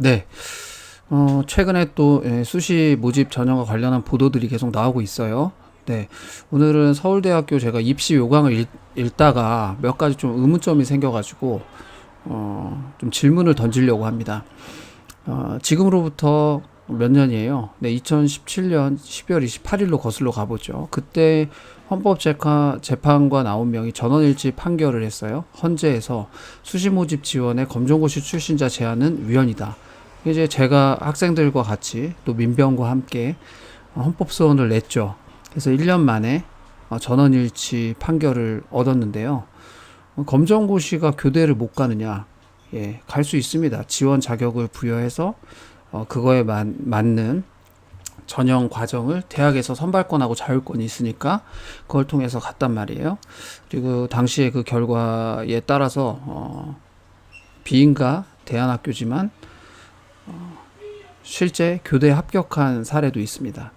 네. 최근에 또 수시 모집 전형과 관련한 보도들이 계속 나오고 있어요. 네. 오늘은 서울대학교 제가 입시 요강을 읽다가 몇 가지 좀 의문점이 생겨가지고 좀 질문을 던지려고 합니다. 지금으로부터 몇 년이에요? 네, 2017년 12월 28일로 거슬러 가보죠. 그때 헌법재판관 9명이 전원일치 판결을 했어요. 헌재에서 수시 모집 지원에 검정고시 출신자 제한은 위헌이다. 이제 제가 학생들과 같이 또 민변과 함께 헌법소원을 냈죠. 그래서 1년 만에 전원일치 판결을 얻었는데요. 검정고시가 교대를 못 가느냐? 예, 갈 수 있습니다. 지원 자격을 부여해서 그거에 맞는 전형 과정을 대학에서 선발권하고 자율권이 있으니까 그걸 통해서 갔단 말이에요. 그리고 당시에 그 결과에 따라서 비인가 대안학교지만 실제 교대에 합격한 사례도 있습니다.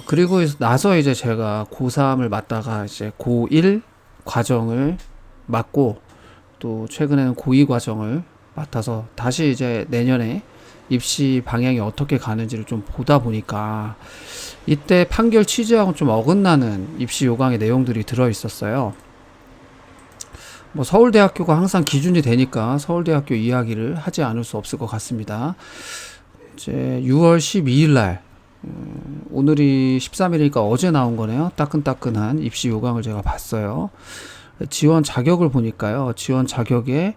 그리고 나서 이제 제가 고3을 맡다가 이제 고1 과정을 맡고 또 최근에는 고2 과정을 맡아서 다시 이제 내년에 입시 방향이 어떻게 가는지를 좀 보다 보니까 이때 판결 취지하고 좀 어긋나는 입시 요강의 내용들이 들어 있었어요. 뭐 서울대학교가 항상 기준이 되니까 서울대학교 이야기를 하지 않을 수 없을 것 같습니다. 이제 6월 12일 날 오늘이 13일이니까 어제 나온 거네요. 따끈따끈한 입시 요강을 제가 봤어요. 지원 자격을 보니까요. 지원 자격에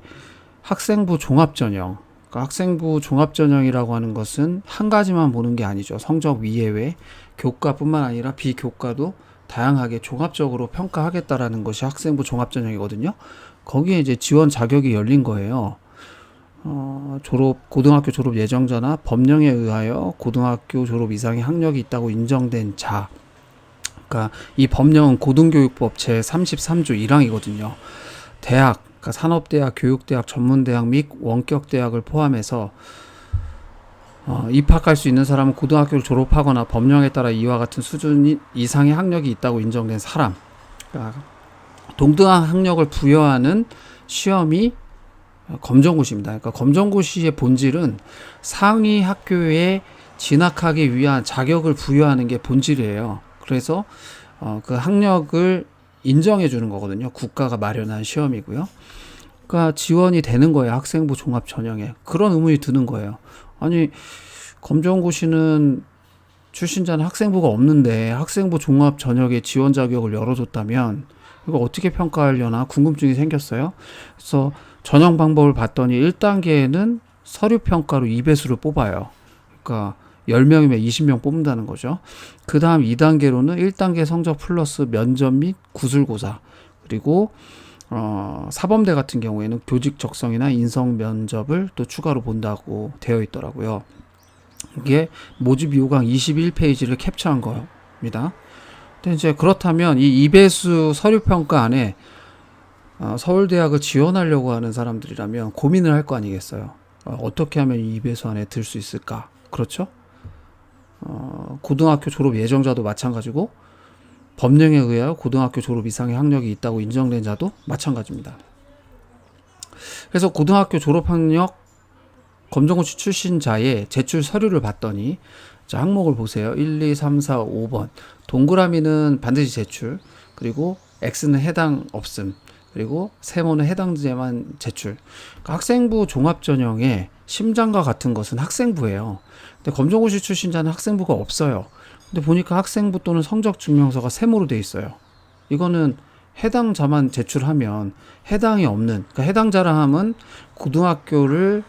학생부 종합전형. 그러니까 학생부 종합전형이라고 하는 것은 한 가지만 보는 게 아니죠. 성적 위예외, 교과뿐만 아니라 비교과도 다양하게 종합적으로 평가하겠다라는 것이 학생부 종합전형이거든요. 거기에 이제 지원 자격이 열린 거예요. 고등학교 졸업 예정자나 법령에 의하여 고등학교 졸업 이상의 학력이 있다고 인정된 자. 그러니까 이 법령은 고등교육법 제33조 1항이거든요. 대학, 그러니까 산업대학, 교육대학, 전문대학 및 원격대학을 포함해서 입학할 수 있는 사람은 고등학교를 졸업하거나 법령에 따라 이와 같은 수준 이상의 학력이 있다고 인정된 사람. 그러니까 동등한 학력을 부여하는 시험이 검정고시입니다. 그러니까 검정고시의 본질은 상위 학교에 진학하기 위한 자격을 부여하는 게 본질이에요. 그래서 그 학력을 인정해 주는 거거든요. 국가가 마련한 시험이고요. 그러니까 지원이 되는 거예요. 학생부 종합 전형에. 그런 의문이 드는 거예요. 아니, 검정고시는 출신자는 학생부가 없는데 학생부 종합 전형에 지원 자격을 열어줬다면 이거 어떻게 평가하려나 궁금증이 생겼어요. 그래서 전형 방법을 봤더니 1단계에는 서류 평가로 2배수를 뽑아요. 그러니까 10명이면 20명 뽑는다는 거죠. 그 다음 2단계로는 1단계 성적 플러스 면접 및 구술고사, 그리고 사범대 같은 경우에는 교직 적성이나 인성 면접을 또 추가로 본다고 되어 있더라고요. 이게 모집 요강 21페이지를 캡처한 겁니다. 근데 이제 그렇다면 이 2배수 서류 평가 안에 서울대학을 지원하려고 하는 사람들이라면 고민을 할 거 아니겠어요. 어떻게 하면 이 2배수 안에 들 수 있을까? 그렇죠? 고등학교 졸업 예정자도 마찬가지고 법령에 의하여 고등학교 졸업 이상의 학력이 있다고 인정된 자도 마찬가지입니다. 그래서 고등학교 졸업 학력 검정고시 출신자의 제출 서류를 봤더니 자, 항목을 보세요. 1, 2, 3, 4, 5번 동그라미는 반드시 제출, 그리고 X는 해당 없음, 그리고 세모는 해당제만 제출. 그러니까 학생부 종합전형에 심장과 같은 것은 학생부예요. 근데 검정고시 출신자는 학생부가 없어요. 근데 보니까 학생부 또는 성적증명서가 세모로 돼 있어요. 이거는 해당자만 제출하면 해당이 없는, 그러니까 해당자라 함은 고등학교를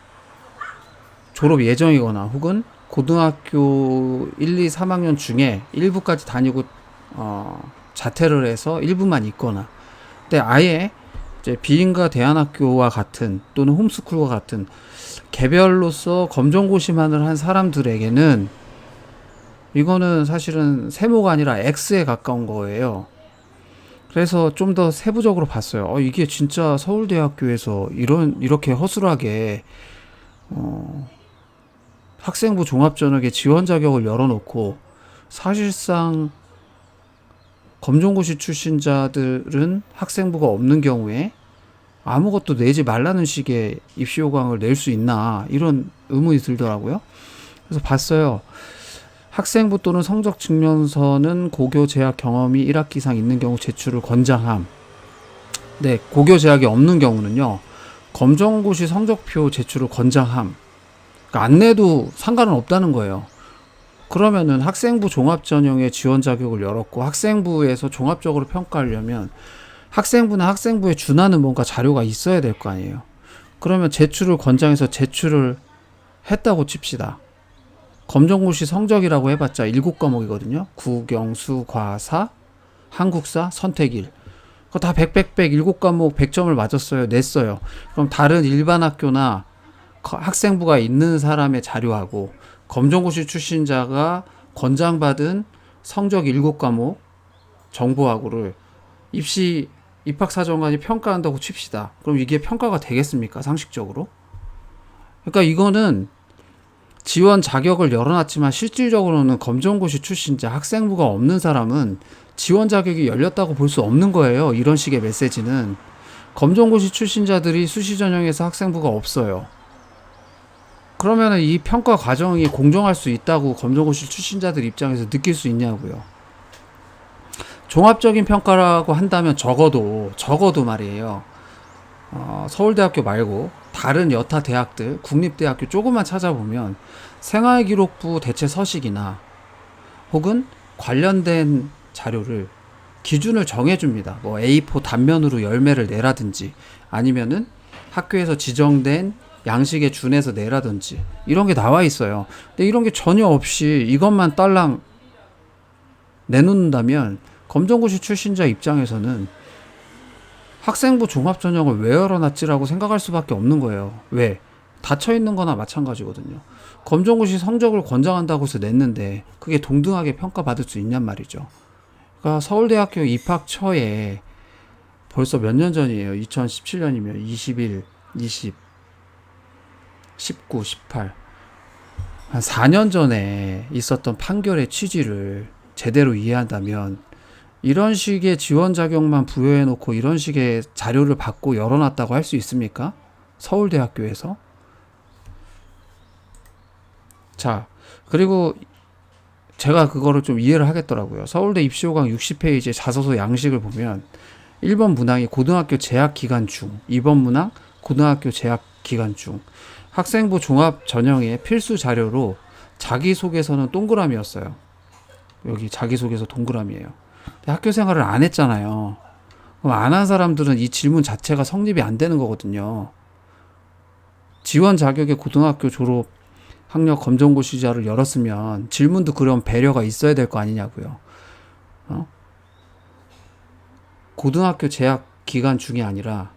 졸업 예정이거나 혹은 고등학교 1, 2, 3학년 중에 일부까지 다니고 자퇴를 해서 일부만 있거나, 근데 아예 이제 비인가 대안학교와 같은 또는 홈스쿨과 같은 개별로서 검정고시만을 한 사람들에게는 이거는 사실은 세모가 아니라 X에 가까운 거예요. 그래서 좀 더 세부적으로 봤어요. 이게 진짜 서울대학교에서 이렇게 허술하게 학생부 종합전형에 지원 자격을 열어놓고 사실상 검정고시 출신자들은 학생부가 없는 경우에 아무것도 내지 말라는 식의 입시 요강을 낼 수 있나 이런 의문이 들더라고요. 그래서 봤어요. 학생부 또는 성적 증명서는 고교 재학 경험이 1학기 이상 있는 경우 제출을 권장함. 네, 고교 재학이 없는 경우는요. 검정고시 성적표 제출을 권장함. 그러니까 안 내도 상관은 없다는 거예요. 그러면은 학생부 종합 전형의 지원 자격을 열었고 학생부에서 종합적으로 평가하려면 학생부나 학생부에 준하는 뭔가 자료가 있어야 될 거 아니에요. 그러면 제출을 권장해서 제출을 했다고 칩시다. 검정고시 성적이라고 해봤자 7과목이거든요. 국영, 수, 과, 사, 한국사, 선택일. 그거 다 100, 7과목 100점을 맞았어요. 냈어요. 그럼 다른 일반 학교나 학생부가 있는 사람의 자료하고 검정고시 출신자가 권장받은 성적 7과목 정보하고를 입학사정관이 평가한다고 칩시다. 그럼 이게 평가가 되겠습니까? 상식적으로? 그러니까 이거는 지원 자격을 열어놨지만 실질적으로는 검정고시 출신자 학생부가 없는 사람은 지원 자격이 열렸다고 볼 수 없는 거예요. 이런 식의 메시지는. 검정고시 출신자들이 수시 전형에서 학생부가 없어요. 그러면 이 평가 과정이 공정할 수 있다고 검정고시 출신자들 입장에서 느낄 수 있냐고요. 종합적인 평가라고 한다면 적어도 말이에요. 서울대학교 말고 다른 여타 대학들, 국립대학교 조금만 찾아보면 생활기록부 대체 서식이나 혹은 관련된 자료를 기준을 정해줍니다. 뭐 A4 단면으로 열매를 내라든지 아니면은 학교에서 지정된 양식에 준해서 내라든지 이런 게 나와 있어요. 근데 이런 게 전혀 없이 이것만 딸랑 내놓는다면 검정고시 출신자 입장에서는 학생부 종합전형을 왜 열어놨지라고 생각할 수밖에 없는 거예요. 왜? 닫혀있는 거나 마찬가지거든요. 검정고시 성적을 권장한다고 해서 냈는데 그게 동등하게 평가받을 수 있냔 말이죠. 그러니까 서울대학교 입학 처에 벌써 몇 년 전이에요. 2017년이면 21, 20, 19, 18 한 4년 전에 있었던 판결의 취지를 제대로 이해한다면 이런 식의 지원 자격만 부여해놓고 이런 식의 자료를 받고 열어놨다고 할 수 있습니까? 서울대학교에서? 자, 그리고 제가 그거를 좀 이해를 하겠더라고요. 서울대 입시호강 60페이지 자소서 양식을 보면 1번 문항이 고등학교 재학 기간 중, 2번 문항 고등학교 재학 기간 중, 학생부 종합 전형의 필수 자료로 자기소개서는 동그라미였어요. 여기 자기소개서 동그라미예요. 학교 생활을 안 했잖아요. 그럼 안 한 사람들은 이 질문 자체가 성립이 안 되는 거거든요. 지원 자격의 고등학교 졸업 학력 검정고시자를 열었으면 질문도 그런 배려가 있어야 될 거 아니냐고요. 고등학교 재학 기간 중이 아니라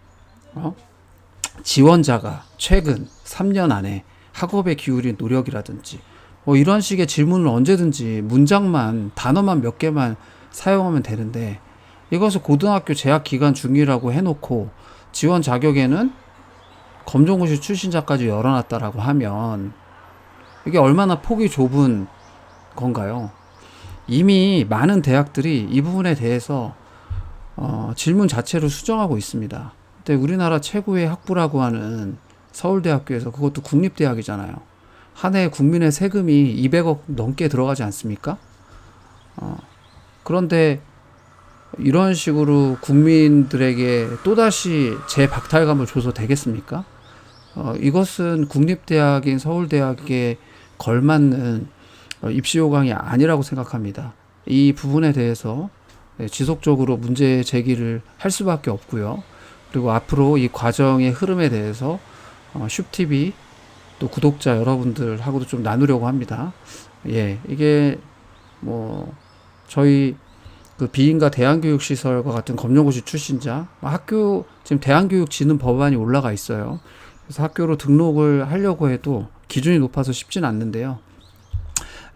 지원자가 최근 3년 안에 학업에 기울인 노력이라든지 뭐 이런 식의 질문을 언제든지 문장만 단어만 몇 개만 사용하면 되는데 이것을 고등학교 재학 기간 중이라고 해놓고 지원 자격에는 검정고시 출신자까지 열어놨다라고 하면 이게 얼마나 폭이 좁은 건가요? 이미 많은 대학들이 이 부분에 대해서 질문 자체를 수정하고 있습니다. 근데 우리나라 최고의 학부라고 하는 서울대학교에서 그것도 국립대학이잖아요. 한 해 국민의 세금이 200억 넘게 들어가지 않습니까? 그런데 이런 식으로 국민들에게 또다시 재박탈감을 줘서 되겠습니까? 이것은 국립대학인 서울대학에 걸맞는 입시요강이 아니라고 생각합니다. 이 부분에 대해서 지속적으로 문제 제기를 할 수밖에 없고요. 그리고 앞으로 이 과정의 흐름에 대해서 슈TV 또 구독자 여러분들하고도 좀 나누려고 합니다. 예, 이게 뭐 저희 그 비인가 대안교육시설과 같은 검정고시 출신자 학교 지금 대안교육 지는 법안이 올라가 있어요. 그래서 학교로 등록을 하려고 해도 기준이 높아서 쉽진 않는데요.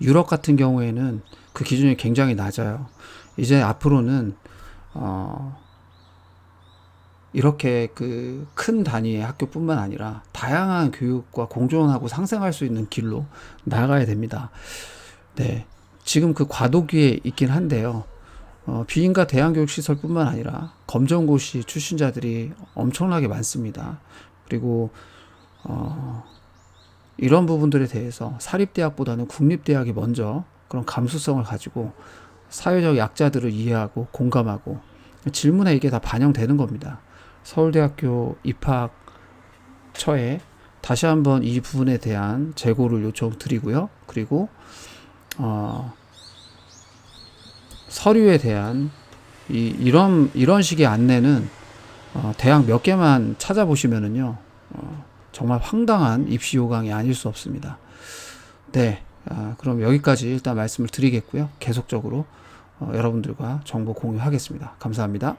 유럽 같은 경우에는 그 기준이 굉장히 낮아요. 이제 앞으로는 이렇게 그 큰 단위의 학교뿐만 아니라 다양한 교육과 공존하고 상생할 수 있는 길로 나아가야 됩니다. 네, 지금 그 과도기에 있긴 한데요. 비인가 대안교육시설뿐만 아니라 검정고시 출신자들이 엄청나게 많습니다. 그리고 이런 부분들에 대해서 사립대학보다는 국립대학이 먼저 그런 감수성을 가지고 사회적 약자들을 이해하고 공감하고 질문에 이게 다 반영되는 겁니다. 서울대학교 입학처에 다시 한번 이 부분에 대한 재고를 요청드리고요. 그리고 서류에 대한 이런 식의 안내는 대학 몇 개만 찾아보시면은요, 정말 황당한 입시 요강이 아닐 수 없습니다. 네, 그럼 여기까지 일단 말씀을 드리겠고요. 계속적으로 여러분들과 정보 공유하겠습니다. 감사합니다.